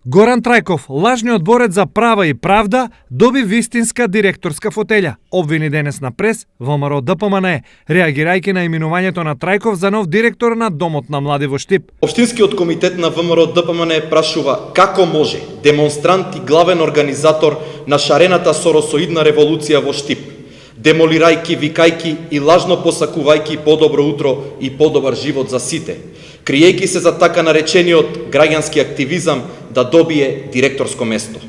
Горан Трајков, лажниот борец за права и правда, доби вистинска директорска фотелја. Обвини денес на прес ВМРО ДПМНЕ, реагирајќи на именувањето на Трајков за нов директор на Домот на млади во Штип. Општинскиот комитет на ВМРО ДПМНЕ прашува како може демонстрант и главен организатор на шарената соросоидна револуција во Штип, демолирајќи, викајќи и лажно посакувајќи подобро утро и подобар живот за сите, криејќи се за така наречениот граѓански активизам да добие директорско место.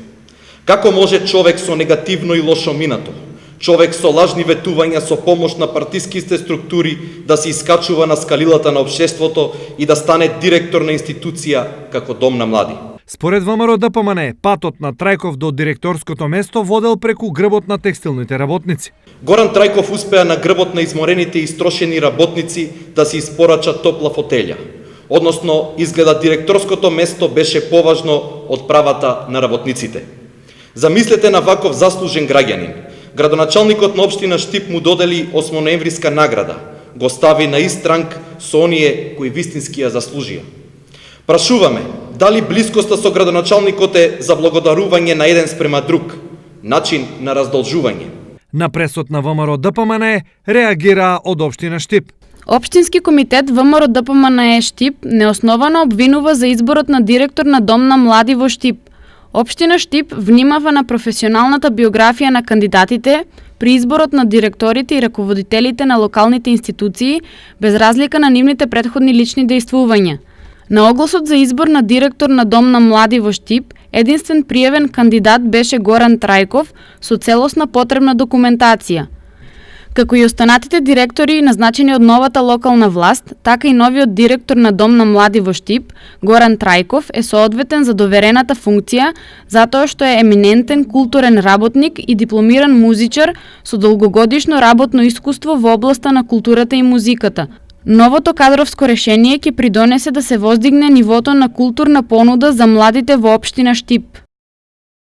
Како може човек со негативно и лошо минато, човек со лажни ветувања со помош на партиските структури да се искачува на скалилата на општеството и да стане директор на институција како Дом на млади? Според ВМРО ДПМНЕ, патот на Трајков до директорското место водел преку грбот на текстилните работници. Горан Трајков успеа на грбот на изморените и истрошени работници да се испорача топла фотелја. Односно, изгледа директорското место беше поважно од правата на работниците. Замислете на ваков заслужен граѓанин. Градоначалникот на општина Штип му додели 8 ноемвриска награда. Го стави на ист ранг со оние кои вистински ја заслужија. Прашуваме, дали блискоста со градоначалникот е за благодарување на еден спрема друг, начин на раздолжување? На пресот на ВМРО ДПМНЕ реагира од општина Штип. Општински комитет ВМРО ДПМНЕ Штип неосновано обвинува за изборот на директор на Дом на млади во Штип. Општина Штип внимава на професионалната биографија на кандидатите при изборот на директорите и раководителите на локалните институции, без разлика на нивните претходни лични дејствувања. На огласот за избор на директор на Дом на млади во Штип, единствен пријавен кандидат беше Горан Трајков со целосна потребна документација. Како и останатите директори назначени од новата локална власт, така и новиот директор на Дом на млади во Штип, Горан Трајков, е соодветен за доверената функција, затоа што е еминентен културен работник и дипломиран музичар со долгогодишно работно искуство во областа на културата и музиката. Новото кадровско решение ќе придонесе да се воздигне нивото на културна понуда за младите во општина Штип.